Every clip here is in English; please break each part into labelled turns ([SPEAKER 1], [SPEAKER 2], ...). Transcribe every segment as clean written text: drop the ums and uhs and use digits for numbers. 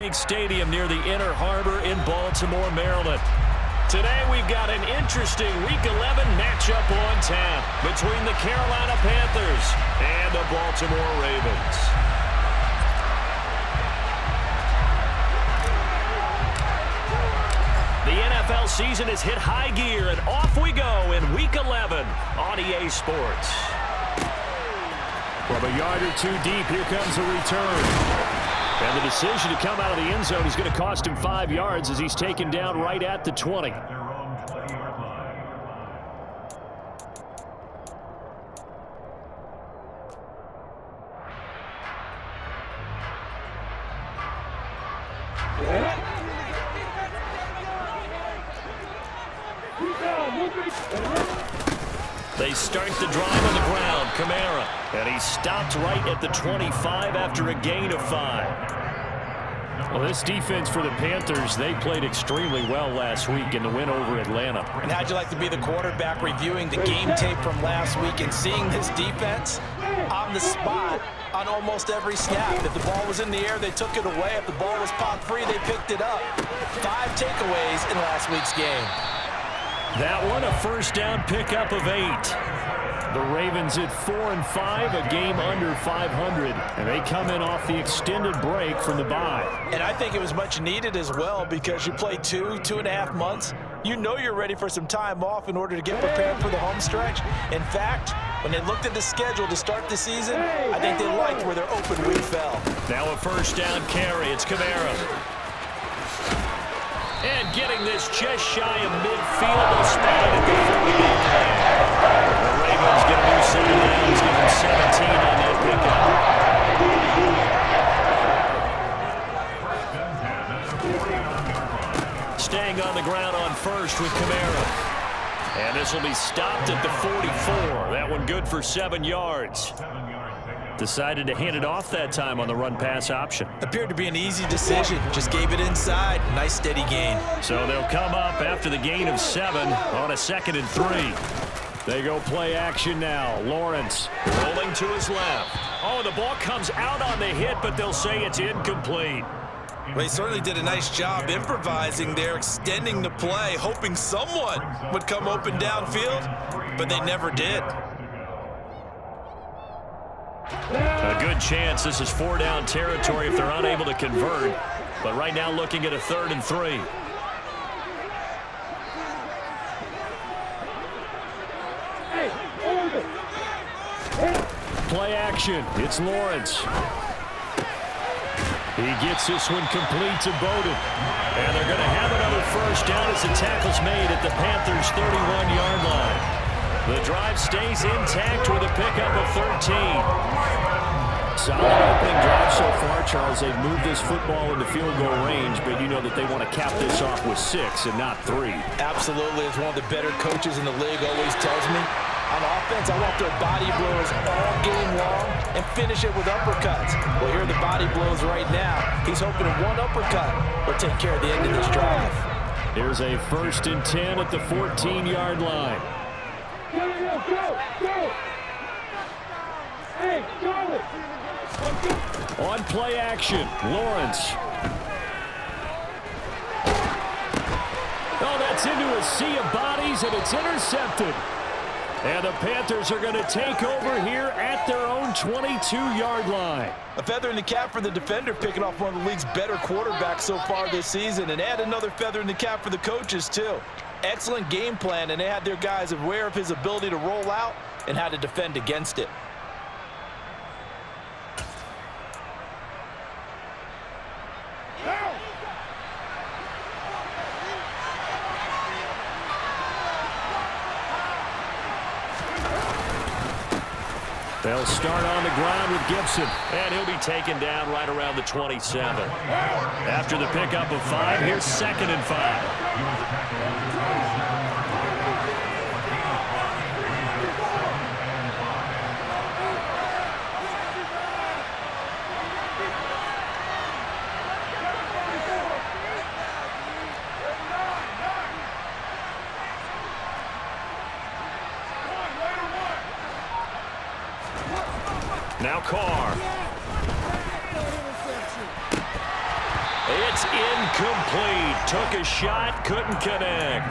[SPEAKER 1] Stadium near the Inner Harbor in Baltimore, Maryland. Today we've got an interesting Week 11 matchup on tap between the Carolina Panthers and the Baltimore Ravens. The NFL season has hit high gear, and off we go in Week 11 on EA Sports. From a yard or two deep, here comes a return. And the decision to come out of the end zone is going to cost him 5 yards as he's taken down right at the 20. They start the drive on the ground. Kamara. And he stopped right at the 25 after a gain of 5. Well, this defense for the Panthers, they played extremely well last week in the win over Atlanta.
[SPEAKER 2] And how'd you like to be the quarterback reviewing the game tape from last week and seeing this defense on the spot on almost every snap? If the ball was in the air, they took it away. If the ball was popped free, they picked it up. 5 takeaways in last week's game.
[SPEAKER 1] That one, a first down pickup of 8. The Ravens at 4-5, a game under 500, and they come in off the extended break from the bye.
[SPEAKER 2] And I think it was much needed as well because you play 2.5 months. You know you're ready for some time off in order to get prepared for the home stretch. In fact, when they looked at the schedule to start the season, I think they liked where their open week fell.
[SPEAKER 1] Now a first down carry. It's Kamara. And getting this just shy of midfield, they'll spot it at the 40. The Ravens get a new set of downs, give them 17 on that pickup. Staying on the ground on first with Kamara. And this will be stopped at the 44. That one good for 7 yards. Decided to hand it off that time on the run-pass option.
[SPEAKER 2] Appeared to be an easy decision. Just gave it inside. Nice steady gain.
[SPEAKER 1] So they'll come up after the gain of 7 on a 2nd and 3. They go play action now. Lawrence rolling to his left. Oh, the ball comes out on the hit, but they'll say it's incomplete.
[SPEAKER 2] Well, he certainly did a nice job improvising there, extending the play, hoping someone would come open downfield, but they never did.
[SPEAKER 1] A good chance this is 4-down territory if they're unable to convert. But right now looking at a 3rd and 3. Play action. It's Lawrence. He gets this one complete to Bowden. And they're going to have another first down as the tackle's made at the Panthers' 31-yard line. The drive stays intact with a pickup of 13. Solid opening drive so far, Charles. They've moved this football into field goal range, but you know that they want to cap this off with 6 and not 3.
[SPEAKER 2] Absolutely. As one of the better coaches in the league always tells me, on offense, I want their body blows all game long and finish it with uppercuts. Well, here are the body blows right now. He's hoping one uppercut will take care of the end of this drive.
[SPEAKER 1] Here's a 1st and 10 at the 14-yard line. On play action, Lawrence. Oh, that's into a sea of bodies, and it's intercepted. And the Panthers are going to take over here at their own 22-yard line.
[SPEAKER 2] A feather in the cap for the defender, picking off one of the league's better quarterbacks so far this season, and add another feather in the cap for the coaches, too. Excellent game plan, and they had their guys aware of his ability to roll out and how to defend against it.
[SPEAKER 1] They'll start on the ground with Gibson, and he'll be taken down right around the 27. After the pickup of 5, here's 2nd and 5. Now Carr. It's incomplete. Took a shot, couldn't connect.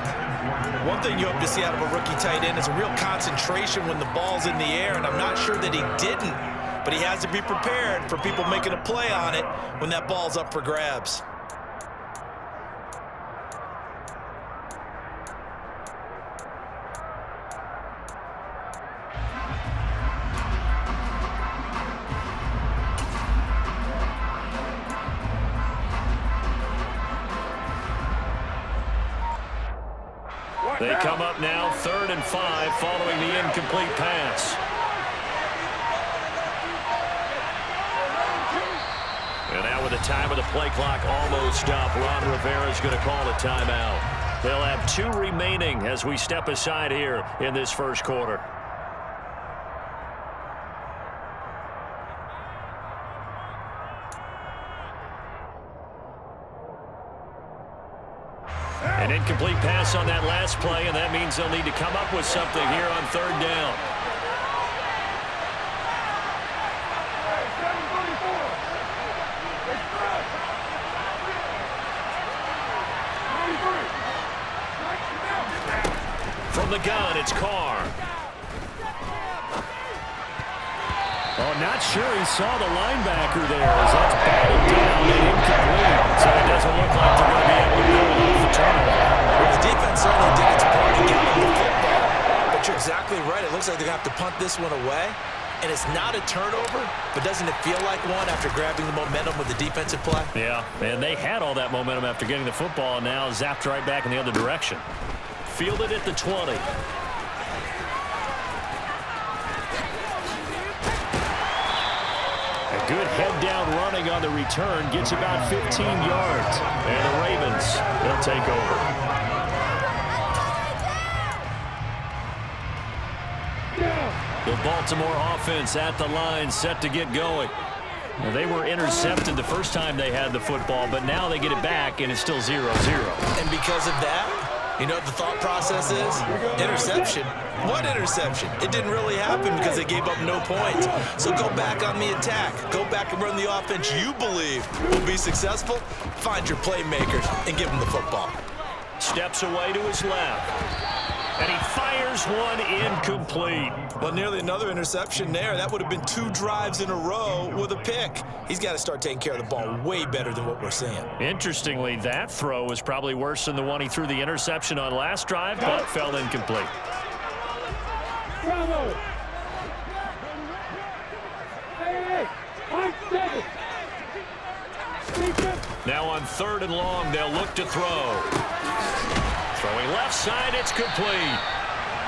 [SPEAKER 2] One thing you hope to see out of a rookie tight end is a real concentration when the ball's in the air, and I'm not sure that he didn't, but he has to be prepared for people making a play on it when that ball's up for grabs.
[SPEAKER 1] They come up now 3rd and 5 following the incomplete pass. And now with the time of the play clock almost up, Ron Rivera's going to call a timeout. They'll have 2 remaining as we step aside here in this first quarter. An incomplete pass on that last play, and that means they'll need to come up with something here on 3rd down. From the gun, it's Carr. Oh, not sure he saw the linebacker there as that's batted down and incomplete. So it doesn't look like they're going to be able to build off the turnover.
[SPEAKER 2] Well, the defense certainly did its part in getting the football. But you're exactly right. It looks like they're going to have to punt this one away. And it's not a turnover, but doesn't it feel like one after grabbing the momentum with the defensive play?
[SPEAKER 1] Yeah, and they had all that momentum after getting the football, and now zapped right back in the other direction. Fielded at the 20. Good head-down running on the return. Gets about 15 yards. And the Ravens, they'll take over. The Baltimore offense at the line, set to get going. Well, they were intercepted the first time they had the football, but now they get it back, and it's still 0-0.
[SPEAKER 2] And because of that, you know what the thought process is? Interception. What interception? It didn't really happen because they gave up no points. So go back on the attack. Go back and run the offense you believe will be successful. Find your playmakers and give them the football.
[SPEAKER 1] Steps away to his left. And he fires one incomplete.
[SPEAKER 2] Well, nearly another interception there. That would have been 2 drives in a row with a pick. He's got to start taking care of the ball way better than what we're seeing.
[SPEAKER 1] Interestingly, that throw was probably worse than the one he threw the interception on last drive, but fell incomplete.
[SPEAKER 3] Bravo.
[SPEAKER 1] Now on 3rd and long, they'll look to throw. Throwing left side, it's complete.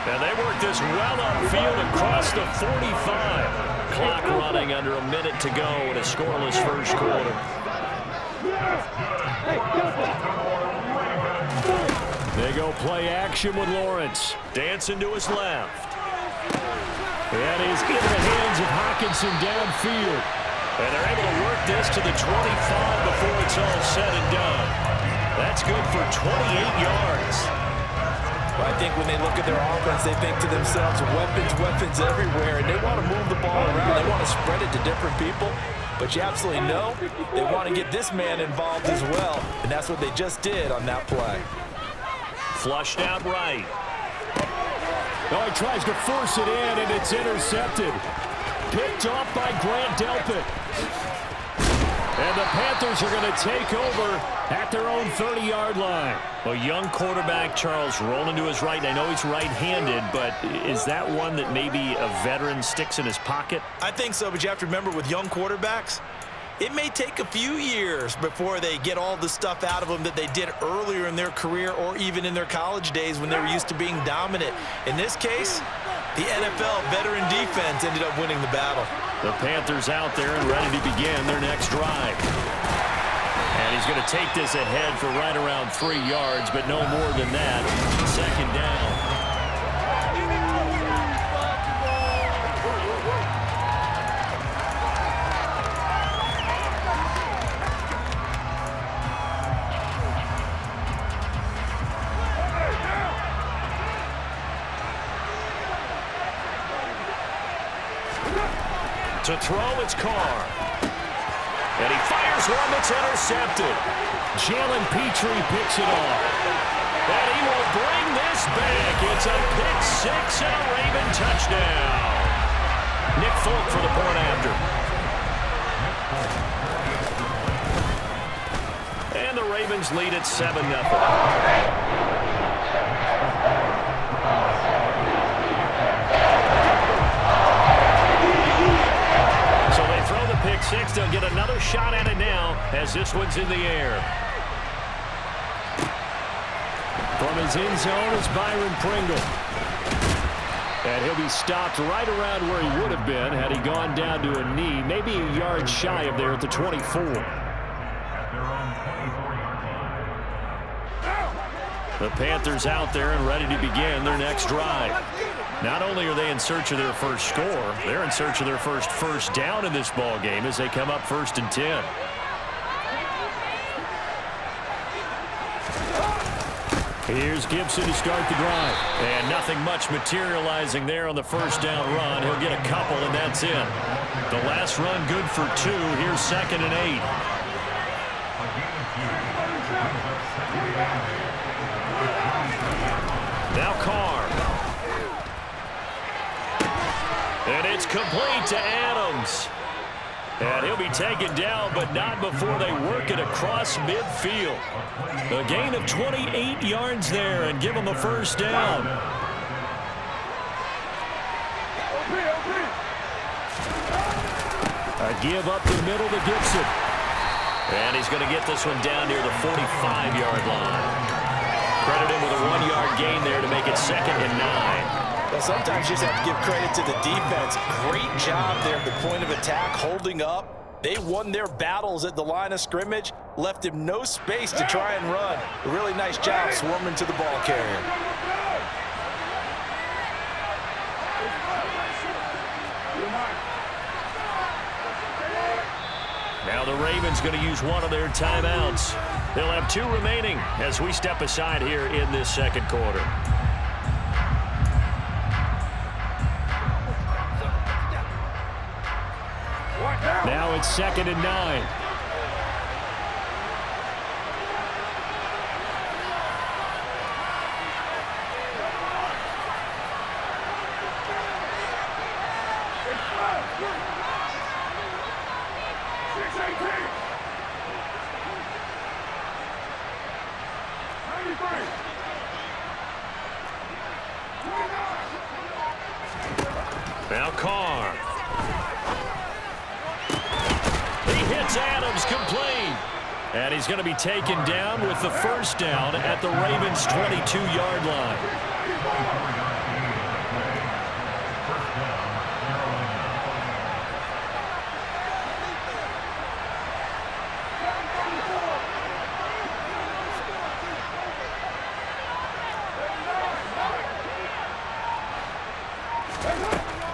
[SPEAKER 1] And they work this well upfield across the 45. Clock running under a minute to go in a scoreless first quarter. They go play action with Lawrence. Dancing to his left. That is in the hands of Hockenson downfield. And they're able to work this to the 25 before it's all said and done. That's good for 28 yards.
[SPEAKER 2] Well, I think when they look at their offense, they think to themselves, weapons everywhere, and they want to move the ball around. They want to spread it to different people. But you absolutely know they want to get this man involved as well, and that's what they just did on that play.
[SPEAKER 1] Flushed out right.
[SPEAKER 3] Oh, he tries to force it in, and it's intercepted. Picked off by Grant Delpit. And the Panthers are going to take over at their own 30-yard line.
[SPEAKER 1] Well, young quarterback Charles rolling to his right. And I know he's right-handed, but is that one that maybe a veteran sticks in his pocket?
[SPEAKER 2] I think so, but you have to remember with young quarterbacks, it may take a few years before they get all the stuff out of them that they did earlier in their career or even in their college days when they were used to being dominant. In this case, the NFL veteran defense ended up winning the battle.
[SPEAKER 1] The Panthers out there and ready to begin their next drive. And he's going to take this ahead for right around 3 yards, but no more than that. 2nd down. To throw, it's Carr. And he fires Here's one that's intercepted.
[SPEAKER 3] Jalen Petrie picks it off.
[SPEAKER 1] And he will bring this back. It's a pick six and a Raven touchdown. Nick Folk for the point after. And the Ravens lead at 7-0. So they throw the pick six. They'll get another shot at it now as this one's in the air.
[SPEAKER 3] From his end zone is Byron Pringle. And he'll be stopped right around where he would have been had he gone down to a knee, maybe a yard shy of there at the 24.
[SPEAKER 1] The Panthers out there and ready to begin their next drive. Not only are they in search of their first score, they're in search of their first down in this ball game as they come up 1st and 10.
[SPEAKER 3] Here's Gibson to start the drive.
[SPEAKER 1] And nothing much materializing there on the first down run. He'll get a couple, and that's it. The last run good for 2. Here's 2nd and 8. Now Carr. And it's complete to Adams. And he'll be taken down, but not before they work it across midfield. A gain of 28 yards there and give him a first down.
[SPEAKER 3] A give up the middle to Gibson.
[SPEAKER 1] And he's going to get this one down near the 45-yard line. Credit him with a 1-yard gain there to make it 2nd and 9.
[SPEAKER 2] Well, sometimes you just have to give credit to the defense. Great job there at the point of attack, holding up. They won their battles at the line of scrimmage, left him no space to try and run. A really nice job swarming to the ball carrier.
[SPEAKER 1] Now the Ravens going to use one of their timeouts. They'll have 2 remaining as we step aside here in this second quarter.
[SPEAKER 3] Now it's 2nd and 9.
[SPEAKER 1] Now Carr. He hits Adams complete. And he's going to be taken down with the first down at the Ravens' 22-yard line.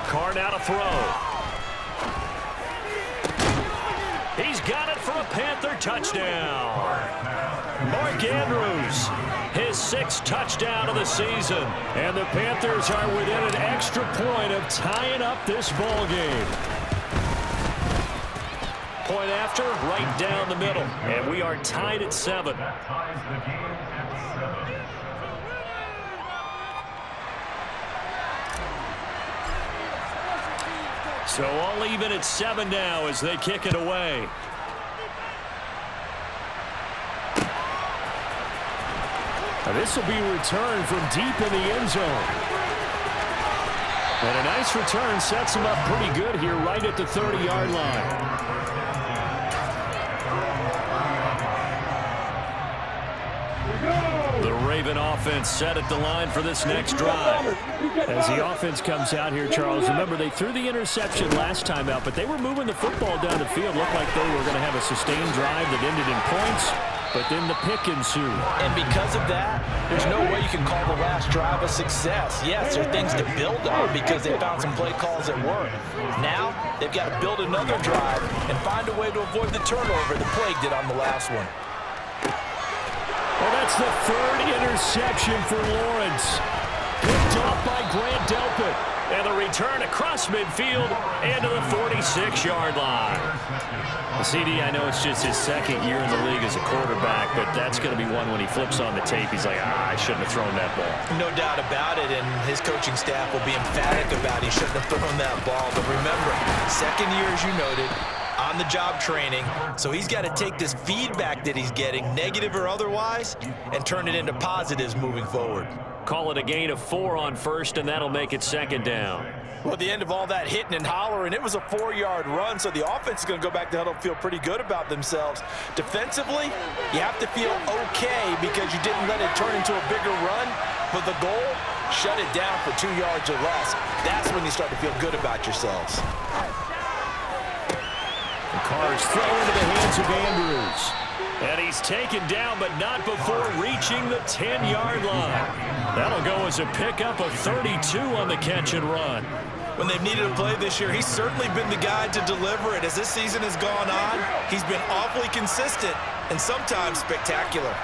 [SPEAKER 1] Carr now to throw. He's got it for a Panther touchdown. Mark Andrews, his 6th touchdown of the season.
[SPEAKER 3] And the Panthers are within an extra point of tying up this ball game.
[SPEAKER 1] Point after, right down the middle. And we are tied at 7. So all even at 7 now as they kick it away.
[SPEAKER 3] Now this will be returned from deep in the end zone. And a nice return sets him up pretty good here right at the 30-yard line.
[SPEAKER 1] The Raven offense set at the line for this next drive.
[SPEAKER 3] As the offense comes out here, Charles, remember they threw the interception last time out, but they were moving the football down the field. Looked like they were going to have a sustained drive that ended in points, but then the pick ensued.
[SPEAKER 2] And because of that, there's no way you can call the last drive a success. Yes, there are things to build on because they found some play calls that work. Now, they've got to build another drive and find a way to avoid the turnover that plagued it on the last one.
[SPEAKER 3] Well, that's the 3rd interception for Lawrence. Picked off by Grant Delpit.
[SPEAKER 1] And the return across midfield and to the 46-yard line. CD, I know it's just his second year in the league as a quarterback, but that's going to be one when he flips on the tape. He's like, I shouldn't have thrown that ball.
[SPEAKER 2] No doubt about it, and his coaching staff will be emphatic about he shouldn't have thrown that ball. But remember, second year, as you noted, on-the-job training, so he's got to take this feedback that he's getting, negative or otherwise, and turn it into positives moving forward.
[SPEAKER 1] Call it a gain of 4 on first, and that'll make it second down.
[SPEAKER 2] Well, at the end of all that hitting and hollering, it was a 4-yard run, so the offense is going to go back to huddle and feel pretty good about themselves. Defensively, you have to feel okay because you didn't let it turn into a bigger run, but the goal, shut it down for 2 yards or less. That's when you start to feel good about yourselves.
[SPEAKER 1] The Carrs throw into the hands of Andrews. And he's taken down, but not before reaching the 10-yard line. That'll go as a pickup of 32 on the catch and run.
[SPEAKER 2] When they've needed a play this year, he's certainly been the guy to deliver it. As this season has gone on, he's been awfully consistent and sometimes spectacular.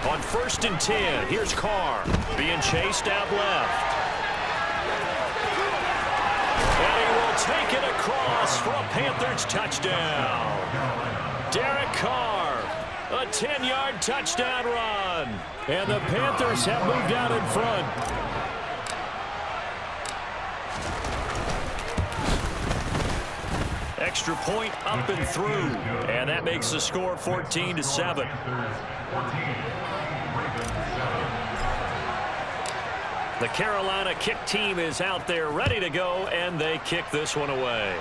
[SPEAKER 1] On 1st and 10, here's Carr being chased out left. And he will take it across for a Panthers touchdown. Derek Carr, a 10-yard touchdown run.
[SPEAKER 3] And the Panthers have moved out in front.
[SPEAKER 1] Extra point up and through. And that makes the score 14-7. The Carolina kick team is out there ready to go, and they kick this one away.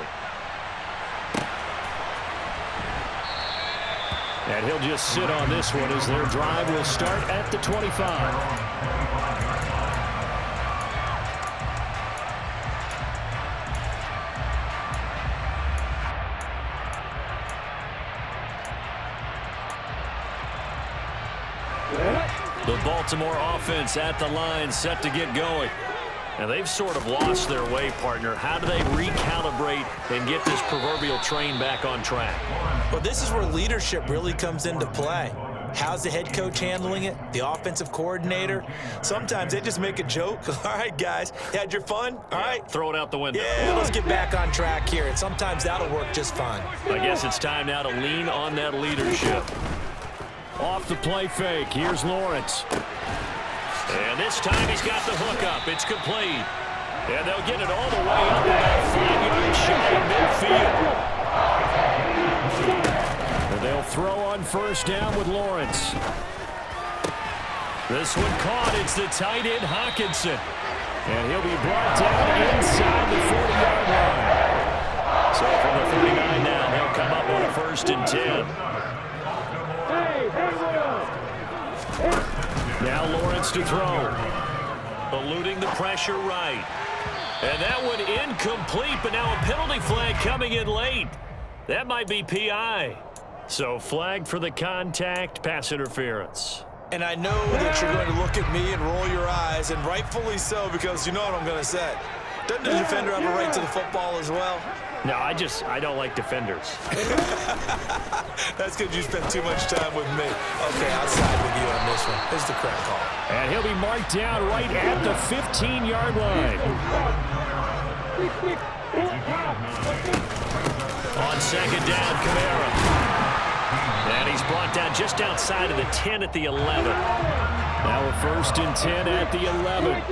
[SPEAKER 3] And he'll just sit on this one as their drive will start at the 25.
[SPEAKER 1] The Baltimore offense at the line, set to get going. And they've sort of lost their way, partner. How do they recalibrate and get this proverbial train back on track?
[SPEAKER 2] Well, this is where leadership really comes into play. How's the head coach handling it? The offensive coordinator? Sometimes they just make a joke. All right, guys, you had your fun? All right.
[SPEAKER 1] Throw it out the window.
[SPEAKER 2] Yeah, let's get back on track here. And sometimes that'll work just fine.
[SPEAKER 1] I guess it's time now to lean on that leadership.
[SPEAKER 3] Off the play fake, here's Lawrence.
[SPEAKER 1] And this time he's got the hook up. It's complete. And they'll get it all the way up about 5 yards shy of midfield.
[SPEAKER 3] And they'll throw on 1st down with Lawrence.
[SPEAKER 1] This one caught. It's the tight end Hawkinson.
[SPEAKER 3] And he'll be brought down inside the 40-yard line.
[SPEAKER 1] So from the 39 now, they'll come up on a 1st and 10.
[SPEAKER 3] Now Lawrence to throw.
[SPEAKER 1] Eluding the pressure right. And that one incomplete, but now a penalty flag coming in late. That might be PI. So flag for the contact, pass interference.
[SPEAKER 2] And I know that you're going to look at me and roll your eyes, and rightfully so, because you know what I'm going to say. Doesn't the defender have a right to the football as well?
[SPEAKER 1] No, I don't like defenders.
[SPEAKER 2] That's because you spent too much time with me. Okay, I'll side with you on this one. This is the correct call.
[SPEAKER 3] And he'll be marked down right at the 15-yard line.
[SPEAKER 1] On 2nd down, Kamara. And he's brought down just outside of the 10 at the 11.
[SPEAKER 3] Now a 1st and 10 at the 11.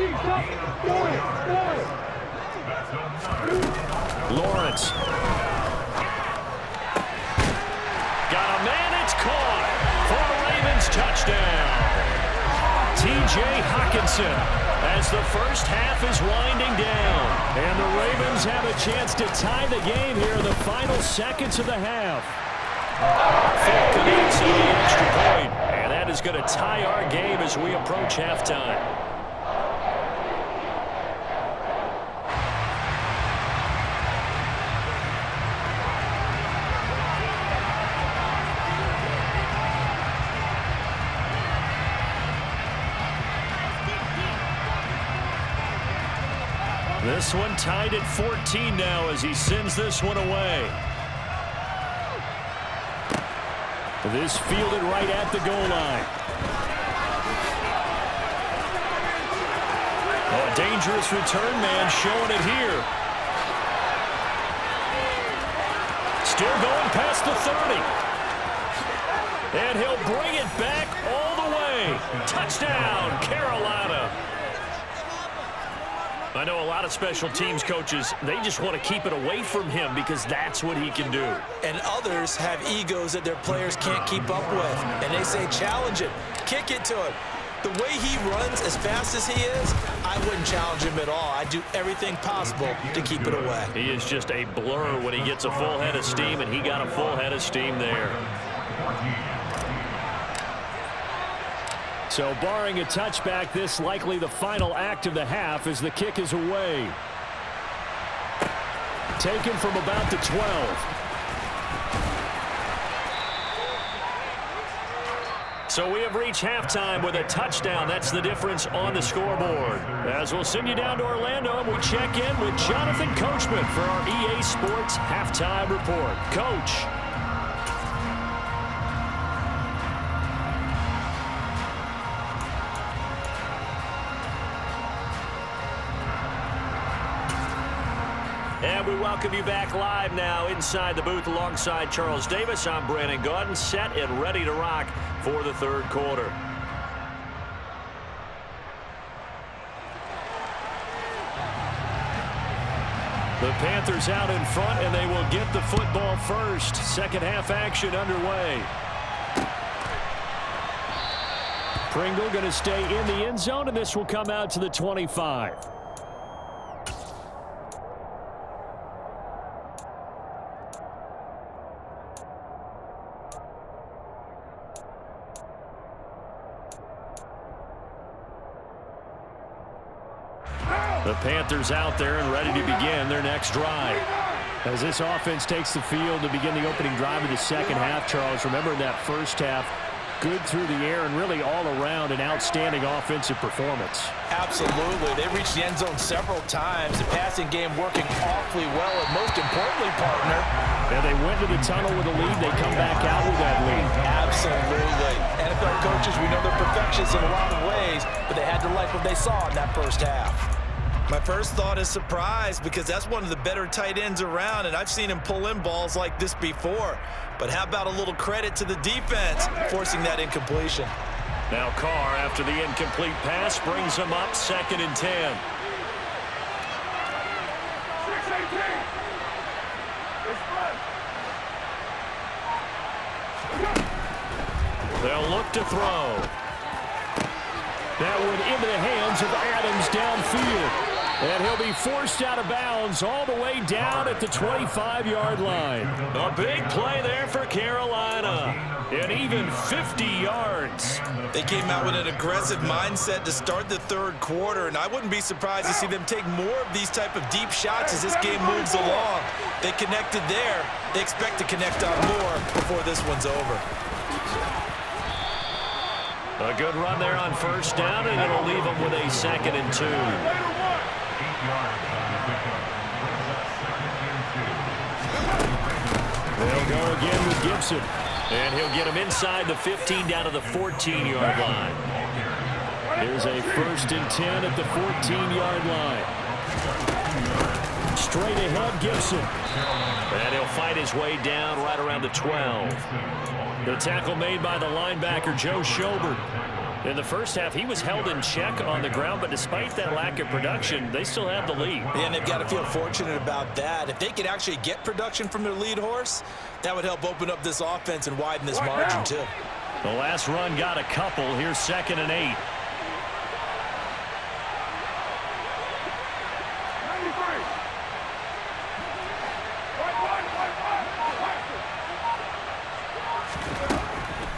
[SPEAKER 3] Lawrence.
[SPEAKER 1] Got a man, it's caught for a Ravens touchdown. T.J. Hawkinson as the first half is winding down.
[SPEAKER 3] And the Ravens have a chance to tie the game here in the final seconds of the half.
[SPEAKER 1] Field connects on the extra point, and that is going to tie our game as we approach halftime. This one tied at 14 now as he sends this one away. This fielded right at the goal line. Oh, a dangerous return man showing it here. Still going past the 30. And he'll bring it back all the way. Touchdown, Carolina. I know a lot of special teams coaches, they just want to keep it away from him because that's what he can do.
[SPEAKER 2] And others have egos that their players can't keep up with. And they say, challenge him, kick it to him. The way he runs as fast as he is, I wouldn't challenge him at all. I'd do everything possible to keep it away.
[SPEAKER 1] He is just a blur when he gets a full head of steam, and he got a full head of steam there. So barring a touchback, this likely the final act of the half as the kick is away. Taken from about the 12. So we have reached halftime with a touchdown. That's the difference on the scoreboard. As we'll send you down to Orlando, and we check in with Jonathan Coachman for our EA Sports Halftime Report. Coach. And we welcome you back live now inside the booth alongside Charles Davis. I'm Brandon Gaudin, set and ready to rock for the third quarter. The Panthers out in front, and they will get the football first. Second half action underway. Pringle going to stay in the end zone, and this will come out to the 25. The Panthers out there and ready to begin their next drive. As this offense takes the field to begin the opening drive of the second half, Charles, remember in that first half, good through the air and really all around an outstanding offensive performance.
[SPEAKER 2] Absolutely. They reached the end zone several times. The passing game working awfully well, and most importantly, partner.
[SPEAKER 3] And they went to the tunnel with a lead. They come back out with that lead.
[SPEAKER 2] Absolutely. NFL coaches, we know they're perfectionists in a lot of ways, but they had to like what they saw in that first half. My first thought is surprise, because that's one of the better tight ends around, and I've seen him pull in balls like this before. But how about a little credit to the defense forcing that incompletion?
[SPEAKER 1] Now Carr, after the incomplete pass, brings him up 2nd and 10. They'll look to throw. That one into the hands of Adams downfield. And he'll be forced out of bounds all the way down at the 25-yard line. A big play there for Carolina. And even 50 yards.
[SPEAKER 2] They came out with an aggressive mindset to start the third quarter, and I wouldn't be surprised to see them take more of these type of deep shots as this game moves along. They connected there. They expect to connect on more before this one's over.
[SPEAKER 1] A good run there on first down, and it'll leave them with a 2nd and 2. They'll go again with Gibson. And he'll get him inside the 15 down to the 14-yard line. Here's a 1st and 10 at the 14-yard line. Straight ahead, Gibson. And he'll fight his way down right around the 12. The tackle made by the linebacker, Joe Schobert. In the first half, he was held in check on the ground, but despite that lack of production, they still have the lead.
[SPEAKER 2] And they've got to feel fortunate about that. If they could actually get production from their lead horse, that would help open up this offense and widen this margin, too.
[SPEAKER 1] The last run got a couple. Here's 2nd and 8.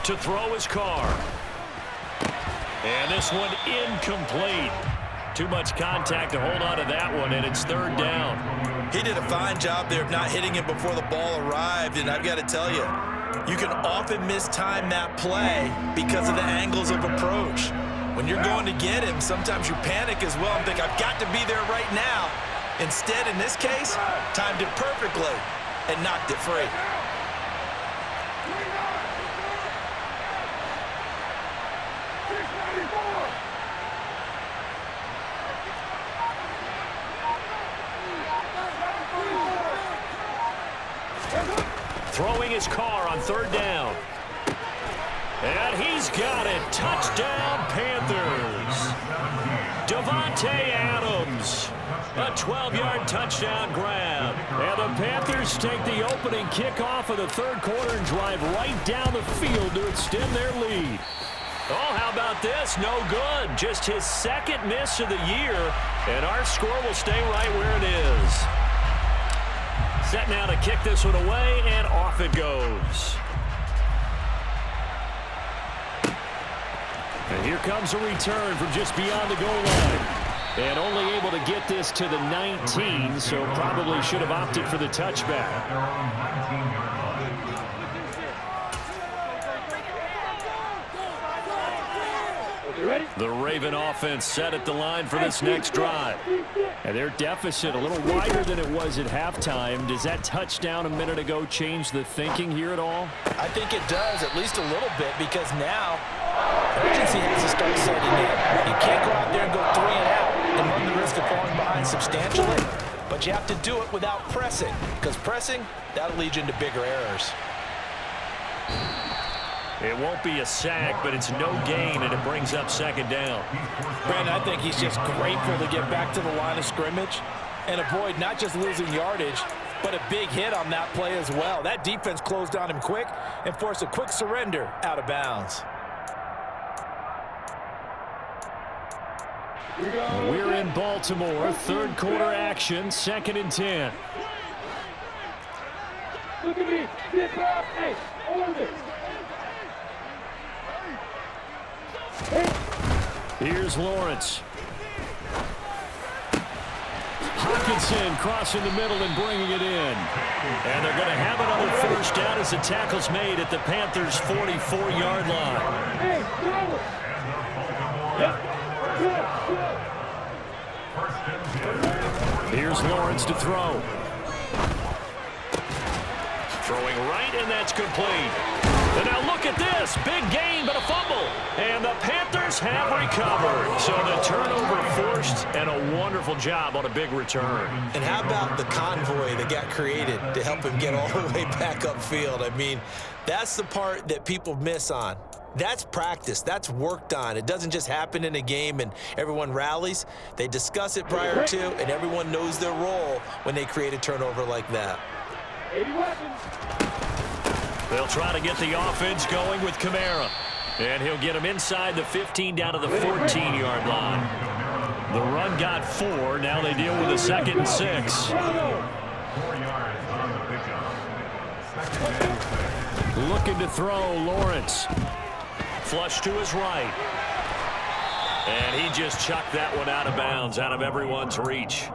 [SPEAKER 1] to throw his car. And this one incomplete. Too much contact to hold on to that one, and it's third down.
[SPEAKER 2] He did a fine job there of not hitting him before the ball arrived, and I've got to tell you, you can often mistime that play because of the angles of approach. When you're going to get him, sometimes you panic as well and think, I've got to be there right now. Instead, in this case, timed it perfectly and knocked it free.
[SPEAKER 1] Throwing his car on third down. And he's got it. Touchdown, Panthers. Davante Adams. A 12-yard touchdown grab. And the Panthers take the opening kickoff of the third quarter and drive right down the field to extend their lead. Oh, how about this? No good. Just his second miss of the year. And our score will stay right where it is. Set now to kick this one away, and off it goes. And here comes a return from just beyond the goal line. And only able to get this to the 19, so probably should have opted for the touchback. The Raven offense set at the line for this next drive. And their deficit a little wider than it was at halftime. Does that touchdown a minute ago change the thinking here at all?
[SPEAKER 2] I think it does, at least a little bit, because now urgency has to start setting in. You can't go out there and go 3 and out and run the risk of falling behind substantially. But you have to do it without pressing, because pressing, that'll lead you into bigger errors.
[SPEAKER 1] It won't be a sack, but it's no gain, and it brings up second down.
[SPEAKER 2] Brandon, I think he's just grateful to get back to the line of scrimmage and avoid not just losing yardage, but a big hit on that play as well. That defense closed on him quick and forced a quick surrender out of bounds.
[SPEAKER 1] We're in Baltimore, third quarter action, 2nd and 10.
[SPEAKER 4] Look at me. Get back. Hey, hold it.
[SPEAKER 1] Here's Lawrence. Hawkinson crossing the middle and bringing it in. And they're going to have another first down as the tackle's made at the Panthers' 44-yard line. Here's Lawrence to throw. Throwing right, and that's complete. And now look at this. Big gain, but a fumble. And the Panthers have recovered. So the turnover forced, and a wonderful job on a big return.
[SPEAKER 2] And how about the convoy that got created to help him get all the way back upfield? I mean, that's the part that people miss on. That's practice. That's worked on. It doesn't just happen in a game and everyone rallies. They discuss it prior to, and everyone knows their role when they create a turnover like that.
[SPEAKER 4] 80 weapons.
[SPEAKER 1] They'll try to get the offense going with Kamara. And he'll get him inside the 15 down to the 14-yard line. The run got 4. Now they deal with a 2nd and 6.
[SPEAKER 4] 4 yards on the pickup.
[SPEAKER 1] Looking to throw, Lawrence. Flush to his right. And he just chucked that one out of bounds, out of everyone's reach.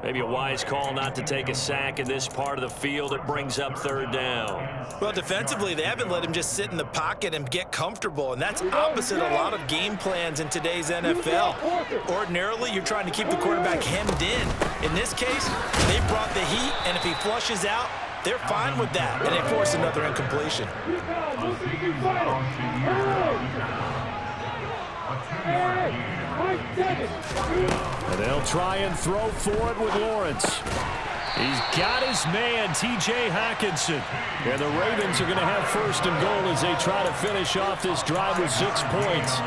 [SPEAKER 1] Maybe a wise call not to take a sack in this part of the field. It brings up third down.
[SPEAKER 2] Well, defensively, they haven't let him just sit in the pocket and get comfortable, and that's opposite a lot of game plans in today's NFL. Ordinarily, you're trying to keep the quarterback hemmed in. In this case, they brought the heat, and if he flushes out, they're fine with that, and they force another incompletion.
[SPEAKER 1] And they'll try and throw for it with Lawrence. He's got his man, T.J. Hawkinson. And the Ravens are going to have first and goal as they try to finish off this drive with 6 points.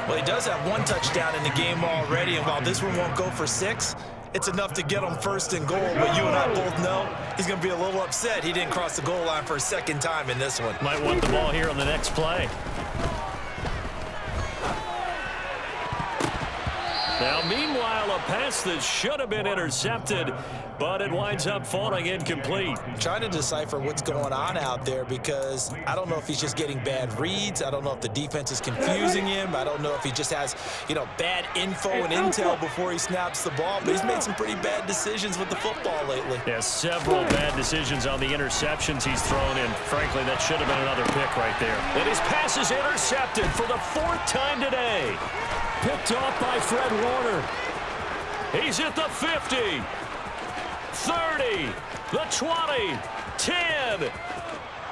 [SPEAKER 2] Well, he does have 1 touchdown in the game already, and while this one won't go for 6, it's enough to get him first and goal. But you and I both know he's going to be a little upset he didn't cross the goal line for a second time in this one.
[SPEAKER 1] Might want the ball here on the next play. Now, meanwhile, a pass that should have been intercepted, but it winds up falling incomplete.
[SPEAKER 2] Trying to decipher what's going on out there because I don't know if he's just getting bad reads. I don't know if the defense is confusing him. I don't know if he just has, bad info and intel before he snaps the ball. But he's made some pretty bad decisions with the football lately.
[SPEAKER 1] Yeah, several bad decisions on the interceptions he's thrown in. Frankly, that should have been another pick right there. And his pass is intercepted for the 4th time today.
[SPEAKER 3] Picked off by Fred Warner.
[SPEAKER 1] He's at the 50, 30, the 20, 10.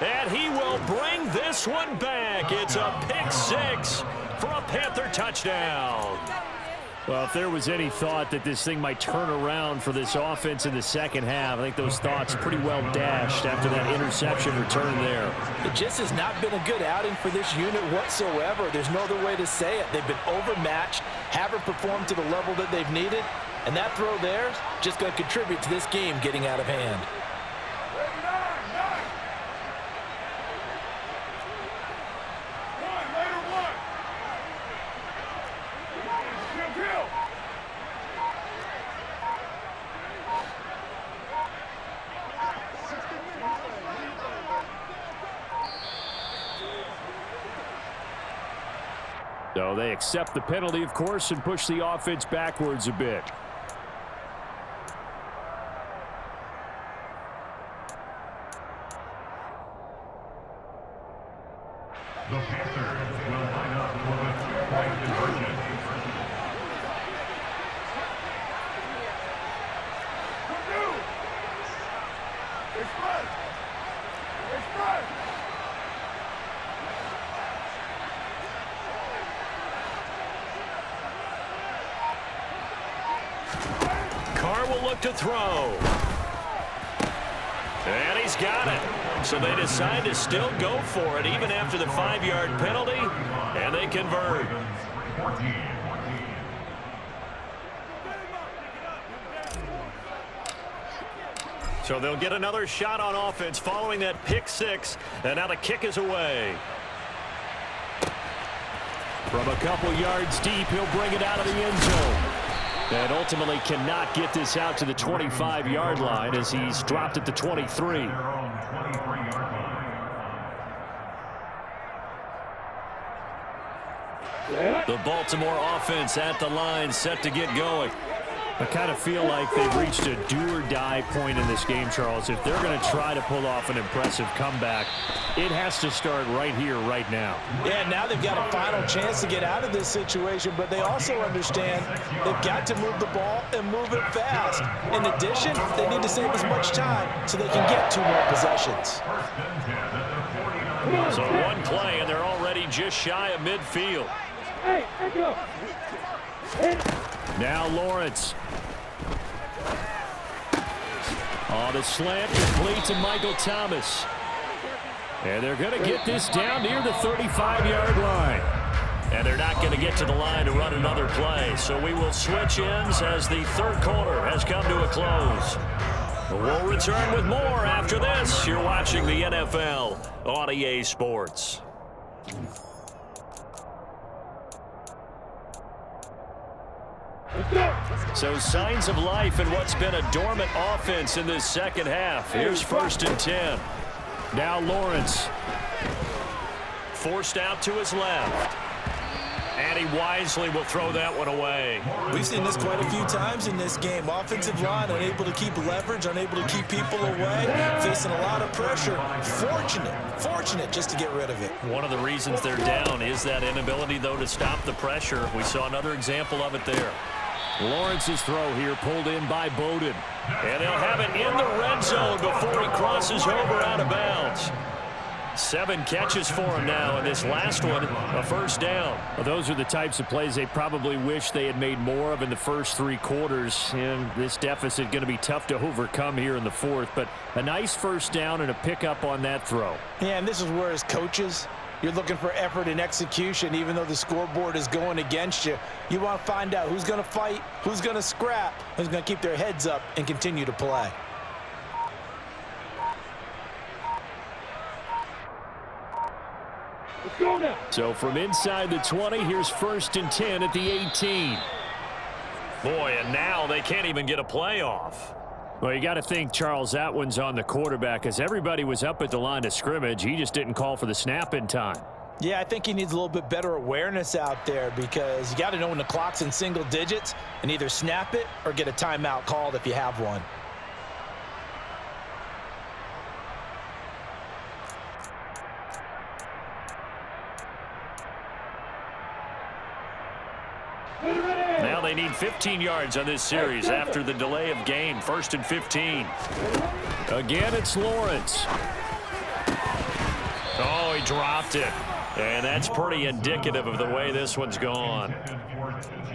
[SPEAKER 1] And he will bring this one back. It's a pick 6 for a Panther touchdown.
[SPEAKER 3] Well, if there was any thought that this thing might turn around for this offense in the second half, I think those thoughts pretty well dashed after that interception return there.
[SPEAKER 2] It just has not been a good outing for this unit whatsoever. There's no other way to say it. They've been overmatched, haven't performed to the level that they've needed, and that throw there is just going to contribute to this game getting out of hand.
[SPEAKER 3] So they accept the penalty, of course, and push the offense backwards a bit.
[SPEAKER 4] The Panthers will line up for the two-point conversion.
[SPEAKER 1] Carr will look to throw. And he's got it. So they decide to still go for it even after the 5-yard penalty, and they convert. So they'll get another shot on offense following that pick 6, and now the kick is away.
[SPEAKER 3] From a couple yards deep, he'll bring it out of the end zone. And ultimately cannot get this out to the 25-yard line as he's dropped at the 23.
[SPEAKER 1] The Baltimore offense at the line, set to get going.
[SPEAKER 3] I kind of feel like they've reached a do-or-die point in this game, Charles. If they're going to try to pull off an impressive comeback, it has to start right here, right now.
[SPEAKER 2] Yeah, now they've got a final chance to get out of this situation, but they also understand they've got to move the ball and move it fast. In addition, they need to save as much time so they can get 2 more possessions.
[SPEAKER 1] So one play, and they're already just shy of midfield.
[SPEAKER 4] Hey, go.
[SPEAKER 3] Now Lawrence. On the slant, complete to Michael Thomas. And they're going to get this down near the 35-yard line.
[SPEAKER 1] And they're not going to get to the line to run another play. So we will switch ends as the 3rd quarter has come to a close. We'll return with more after this. You're watching the NFL on EA Sports. So signs of life in what's been a dormant offense in this second half. Here's 1st and 10.
[SPEAKER 3] Now Lawrence.
[SPEAKER 1] Forced out to his left. And he wisely will throw that one away.
[SPEAKER 2] We've seen this quite a few times in this game. Offensive line unable to keep leverage, unable to keep people away, facing a lot of pressure. Fortunate just to get rid of it.
[SPEAKER 1] One of the reasons they're down is that inability, though, to stop the pressure. We saw another example of it there.
[SPEAKER 3] Lawrence's throw here pulled in by Bowden.
[SPEAKER 1] And they'll have it in the red zone before he crosses over out of bounds. 7 catches for him now, and this last one, a 1st down.
[SPEAKER 3] Well, those are the types of plays they probably wish they had made more of in the first 3 quarters. And this deficit going to be tough to overcome here in the 4th. But a nice 1st down and a pickup on that throw.
[SPEAKER 2] Yeah, and this is where as coaches, you're looking for effort and execution. Even though the scoreboard is going against you, you want to find out who's going to fight, who's going to scrap, who's going to keep their heads up and continue to play.
[SPEAKER 3] So from inside the 20, here's 1st and 10 at the 18.
[SPEAKER 1] Boy, and now they can't even get a playoff.
[SPEAKER 3] Well, you got to think, Charles, that one's on the quarterback because everybody was up at the line of scrimmage. He just didn't call for the snap in time.
[SPEAKER 2] Yeah, I think he needs a little bit better awareness out there because you got to know when the clock's in single digits and either snap it or get a timeout called if you have one.
[SPEAKER 1] Now they need 15 yards on this series after the delay of game. 1st and 15.
[SPEAKER 3] Again, it's Lawrence.
[SPEAKER 1] Oh, he dropped it. And that's pretty indicative of the way this one's gone.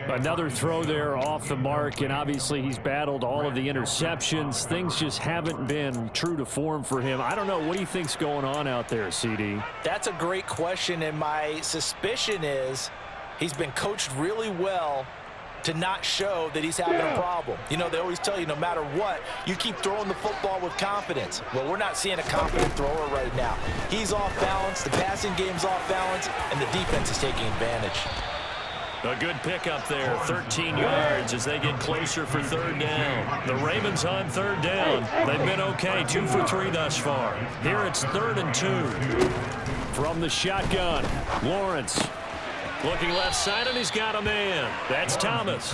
[SPEAKER 3] Another throw there off the mark, and obviously he's battled all of the interceptions. Things just haven't been true to form for him. I don't know. What do you think's going on out there, CD?
[SPEAKER 2] That's a great question, and my suspicion is he's been coached really well to not show that he's having a problem. You know, they always tell you no matter what, you keep throwing the football with confidence. Well, we're not seeing a confident thrower right now. He's off balance, the passing game's off balance, and the defense is taking advantage.
[SPEAKER 1] A good pickup there, 13 yards as they get closer for 3rd down. The Ravens on 3rd down. They've been okay, 2 for 3 thus far. Here it's 3rd and 2.
[SPEAKER 3] From the shotgun, Lawrence.
[SPEAKER 1] Looking left side, and he's got a man. That's Thomas.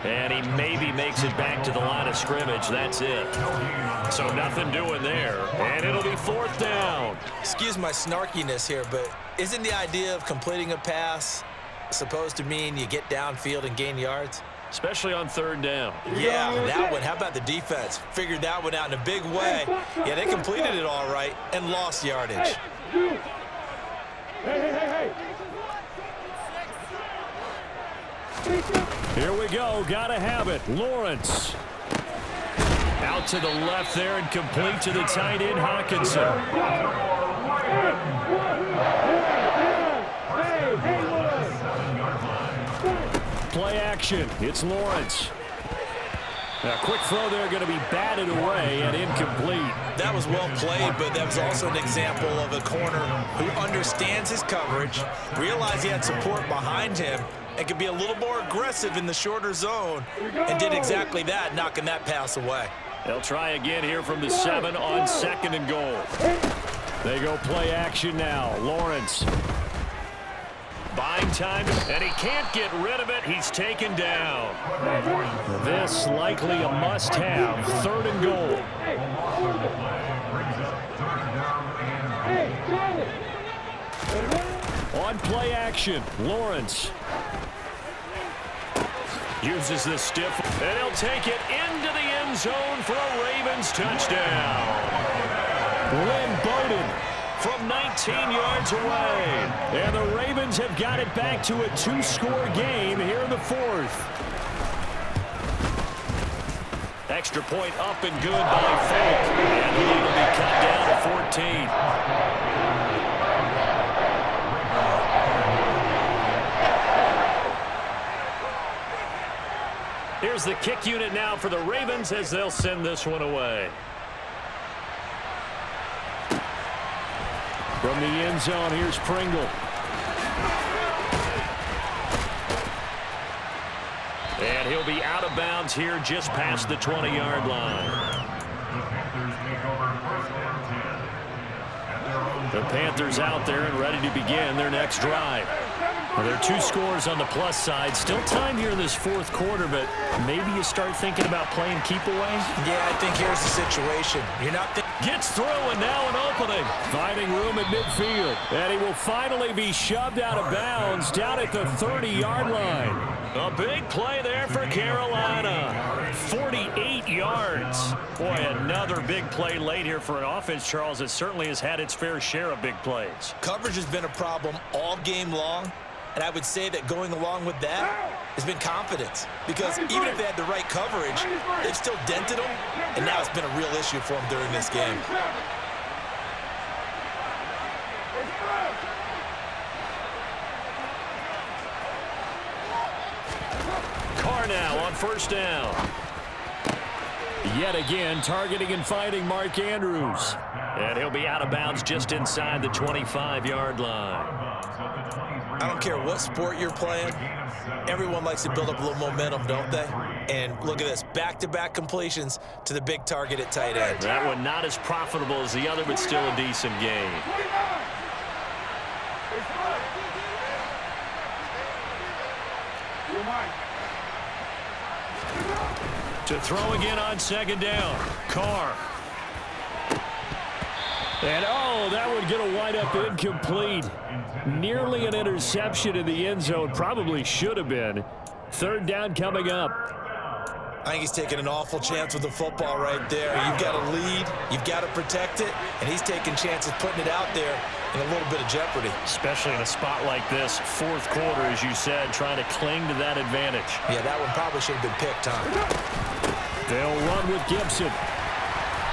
[SPEAKER 1] And he maybe makes it back to the line of scrimmage. That's it. So nothing doing there. And it'll be 4th down.
[SPEAKER 2] Excuse my snarkiness here, but isn't the idea of completing a pass supposed to mean you get downfield and gain yards?
[SPEAKER 1] Especially on 3rd down.
[SPEAKER 2] Yeah, that one. How about the defense? Figured that one out in a big way. Yeah, they completed it all right and lost yardage.
[SPEAKER 3] Here we go. Gotta have it. Lawrence.
[SPEAKER 1] Out to the left there and complete to the tight end, Hawkinson.
[SPEAKER 3] Play action. It's Lawrence. A quick throw there going to be batted away and incomplete.
[SPEAKER 2] That was well played, but that was also an example of a corner who understands his coverage, realized he had support behind him, and could be a little more aggressive in the shorter zone, and did exactly that, knocking that pass away.
[SPEAKER 1] They'll try again here from the 7 on 2nd and goal.
[SPEAKER 3] They go play action now. Lawrence.
[SPEAKER 1] Buying time, and he can't get rid of it. He's taken down.
[SPEAKER 3] This likely a must-have. 3rd and goal. On play action, Lawrence.
[SPEAKER 1] Uses the stiff, and he'll take it into the end zone for a Ravens touchdown.
[SPEAKER 3] Lynn Bowden
[SPEAKER 1] from 19 yards away.
[SPEAKER 3] And the Ravens have got it back to a 2-score game here in the 4th.
[SPEAKER 1] Extra point up and good by Folk. And the lead will be cut down to 14. Here's the kick unit now for the Ravens as they'll send this one away.
[SPEAKER 3] From the end zone, here's Pringle.
[SPEAKER 1] And he'll be out of bounds here just past the 20-yard line. The Panthers out there and ready to begin their next drive. Well, there are 2 scores on the plus side. Still time here in this 4th quarter, but maybe you start thinking about playing keep away?
[SPEAKER 2] Yeah, I think here's the situation. You're not
[SPEAKER 1] gets through, and now an opening.
[SPEAKER 3] Finding room at midfield. And he will finally be shoved out of bounds down at the 30-yard line.
[SPEAKER 1] A big play there for Carolina. 48 yards. Boy, another big play late here for an offense, Charles, that certainly has had its fair share of big plays.
[SPEAKER 2] Coverage has been a problem all game long, and I would say that going along with that has been confidence. Because even if they had the right coverage, they've still dented them, and now it's been a real issue for them during this game.
[SPEAKER 1] Carr now on 1st down.
[SPEAKER 3] Yet again, targeting and finding Mark Andrews.
[SPEAKER 1] And he'll be out of bounds just inside the 25-yard line.
[SPEAKER 2] I don't care what sport you're playing. Everyone likes to build up a little momentum, don't they? And look at this, back-to-back completions to the big target at tight end.
[SPEAKER 1] That one not as profitable as the other, but still a decent gain.
[SPEAKER 3] To throw again on second down. Carr. And, oh, that would get a wide-up incomplete. Nearly an interception in the end zone. Probably should have been. Third down coming up.
[SPEAKER 2] I think he's taking an awful chance with the football right there. You've got to lead, you've got to protect it, and he's taking chances putting it out there in a little bit of jeopardy.
[SPEAKER 1] Especially in a spot like this, fourth quarter, as you said, trying to cling to that advantage.
[SPEAKER 2] Yeah, that one probably should have been picked, Tom.
[SPEAKER 3] They'll run with Gibson.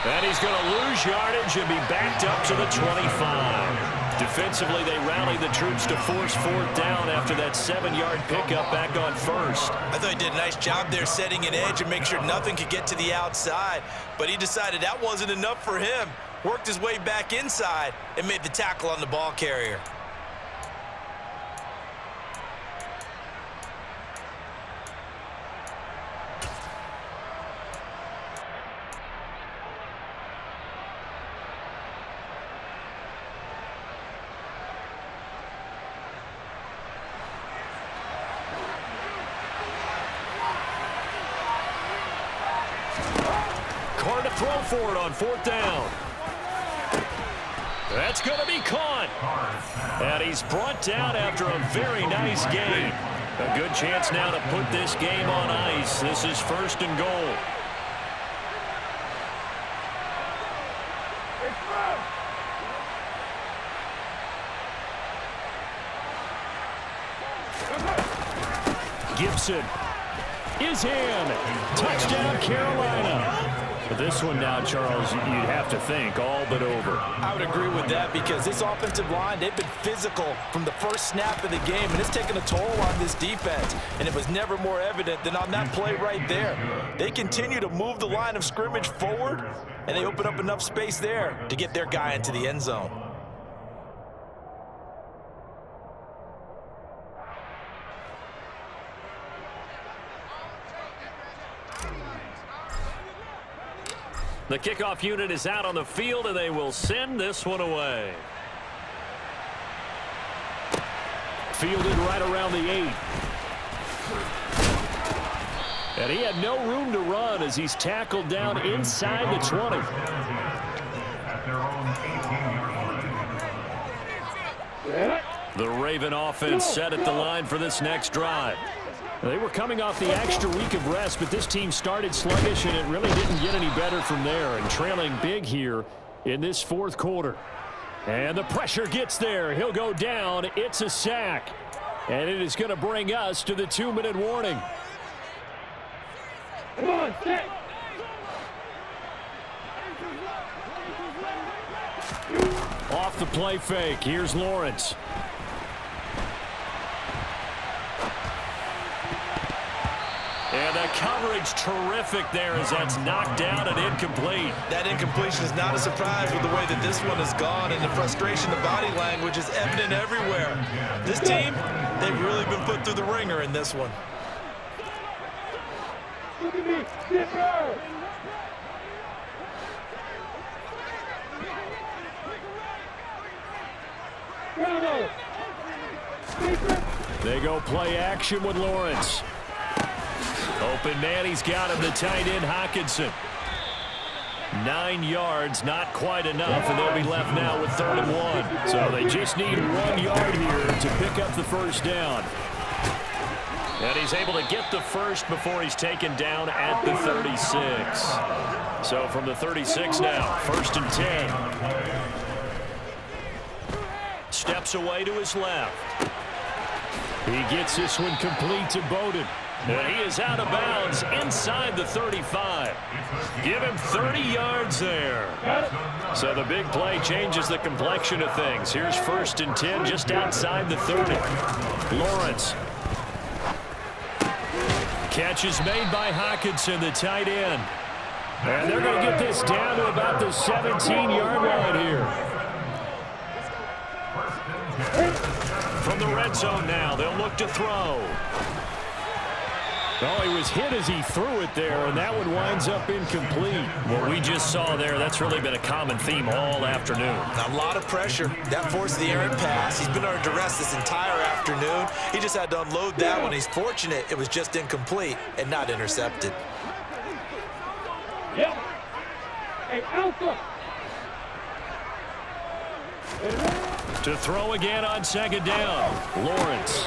[SPEAKER 1] And he's going to lose yardage and be backed up to the 25. Defensively, they rally the troops to force fourth down after that 7-yard pickup back on first.
[SPEAKER 2] I thought he did a nice job there setting an edge and make sure nothing could get to the outside. But he decided that wasn't enough for him. Worked his way back inside and made the tackle on the ball carrier.
[SPEAKER 1] Carr to throw for it on fourth down. That's going to be caught. And he's brought down after a very nice gain. A good chance now to put this game on ice. This is first and goal.
[SPEAKER 3] Gibson is in. Touchdown, Carolina. This one now, Charles, you'd have to think all but over.
[SPEAKER 2] I would agree with that because this offensive line, they've been physical from the first snap of the game, and it's taken a toll on this defense. And it was never more evident than on that play right there. They continue to move the line of scrimmage forward, and they open up enough space there to get their guy into the end zone.
[SPEAKER 1] The kickoff unit is out on the field, and they will send this one away.
[SPEAKER 3] Fielded right around the 8. And he had no room to run as he's tackled down inside the 20.
[SPEAKER 4] At their own 18-yard line.
[SPEAKER 3] The Raven offense set at the line for this next drive. They were coming off the extra week of rest, but this team started sluggish, and it really didn't get any better from there, and trailing big here in this fourth quarter. And the pressure gets there. He'll go down. It's a sack. And it is going to bring us to the 2-minute warning. Come on, sit. Off the play fake. Here's Lawrence.
[SPEAKER 1] And the coverage terrific there as that's knocked down and incomplete.
[SPEAKER 2] That incompletion is not a surprise with the way that this one has gone, and the frustration, the body language is evident everywhere. This team, they've really been put through the ringer in this one.
[SPEAKER 5] Look at me, zipper!
[SPEAKER 3] They go play action with Lawrence. Open man, he's got him, the tight end, Hockenson. 9 yards, not quite enough, and they'll be left now with 3rd and 1. So they just need 1 yard here to pick up the first down.
[SPEAKER 1] And he's able to get the first before he's taken down at the 36. So from the 36 now, 1st and 10. Steps away to his left.
[SPEAKER 3] He gets this one complete to Bowden.
[SPEAKER 1] And he is out of bounds inside the 35. Give him 30 yards there. So the big play changes the complexion of things. Here's 1st and 10 just outside the 30. Lawrence. Catch is made by Hockenson, the tight end.
[SPEAKER 3] And they're going to get this down to about the 17-yard line here.
[SPEAKER 1] From the red zone now, they'll look to throw.
[SPEAKER 3] Oh, he was hit as he threw it there, and that one winds up incomplete.
[SPEAKER 1] What we just saw there, that's really been a common theme all afternoon.
[SPEAKER 2] A lot of pressure. That forced the errant pass. He's been under duress this entire afternoon. He just had to unload that one. He's fortunate it was just incomplete and not intercepted.
[SPEAKER 5] Yep. Hey, Alpha.
[SPEAKER 1] To throw again on second down. Lawrence.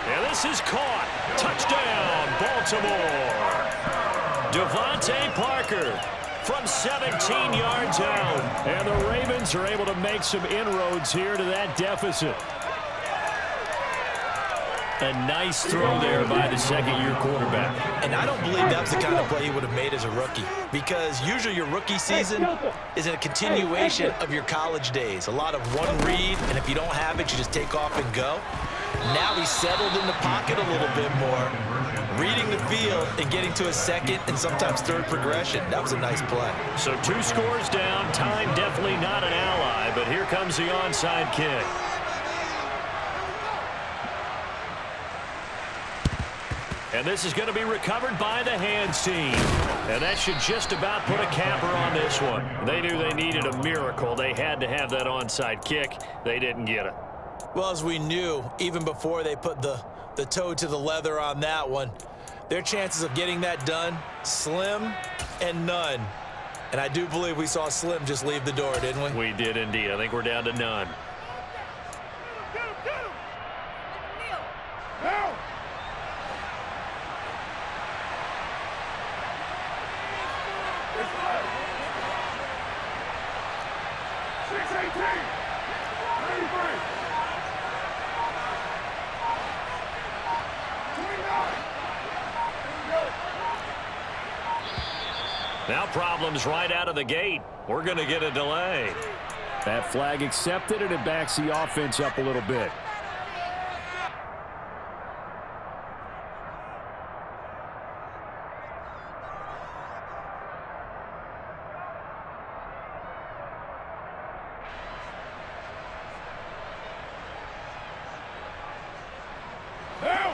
[SPEAKER 1] And this is caught. Touchdown, Baltimore. Devontae Parker from 17 yards out.
[SPEAKER 3] And the Ravens are able to make some inroads here to that deficit.
[SPEAKER 1] A nice throw there by the second-year quarterback.
[SPEAKER 2] And I don't believe that's the kind of play he would have made as a rookie, because usually your rookie season is a continuation of your college days. A lot of one read, and if you don't have it, you just take off and go. Now he's settled in the pocket a little bit more, reading the field and getting to a second and sometimes third progression. That was a nice play.
[SPEAKER 1] So 2 scores down. Time definitely not an ally, but here comes the onside kick. And this is going to be recovered by the hands team. And that should just about put a capper on this one. They knew they needed a miracle. They had to have that onside kick. They didn't get it.
[SPEAKER 2] Well, as we knew, even before they put the toe to the leather on that one, their chances of getting that done, slim and none. And I do believe we saw Slim just leave the door, didn't we?
[SPEAKER 1] We did indeed. I think we're down to none. Now problems right out of the gate. We're going to get a delay.
[SPEAKER 3] That flag accepted, and it backs the offense up a little bit.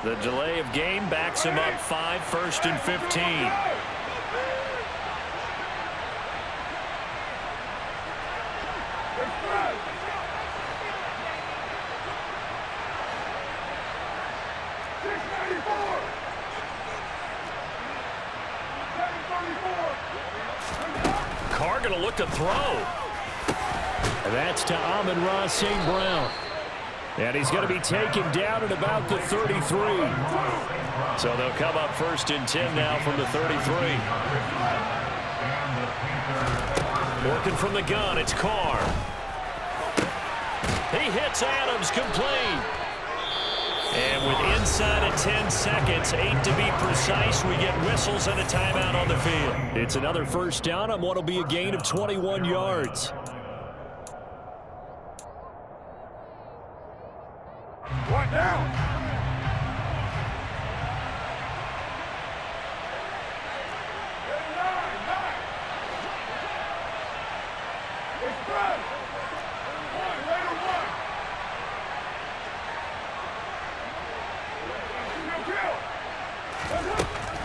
[SPEAKER 1] The delay of game backs him up 5, 1st and 15. Carr going to look to throw.
[SPEAKER 3] And that's to Amon-Ra St. Brown. And he's going to be taken down at about the 33.
[SPEAKER 1] So they'll come up 1st and 10 now from the 33. Working from the gun, it's Carr. He hits Adams, complete. And with inside of 10 seconds, 8 to be precise, we get whistles and a timeout on the field.
[SPEAKER 3] It's another first down on what will be a gain of 21 yards.
[SPEAKER 5] One down.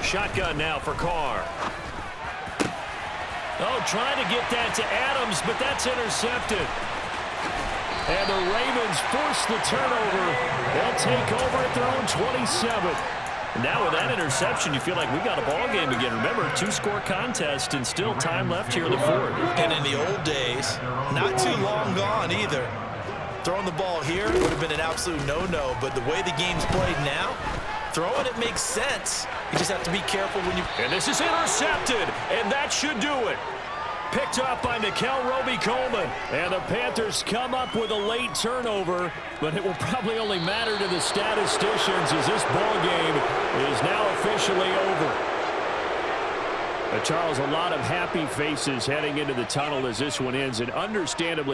[SPEAKER 1] Shotgun now for Carr. Oh, trying to get that to Adams, but that's intercepted. And the Ravens force the turnover. They'll take over at their own 27. Now with that interception, you feel like we got a ball game again. Remember, 2-score contest and still time left here in the 4th.
[SPEAKER 2] And in the old days, not too long gone either, throwing the ball here would have been an absolute no-no. But the way the game's played now, throwing it makes sense. You just have to be careful when you...
[SPEAKER 1] And this is intercepted, and that should do it. Picked up by Nickel Roby-Coleman.
[SPEAKER 3] And the Panthers come up with a late turnover, but it will probably only matter to the statisticians as this ball game is now officially over. Charles, a lot of happy faces heading into the tunnel as this one ends, and understandably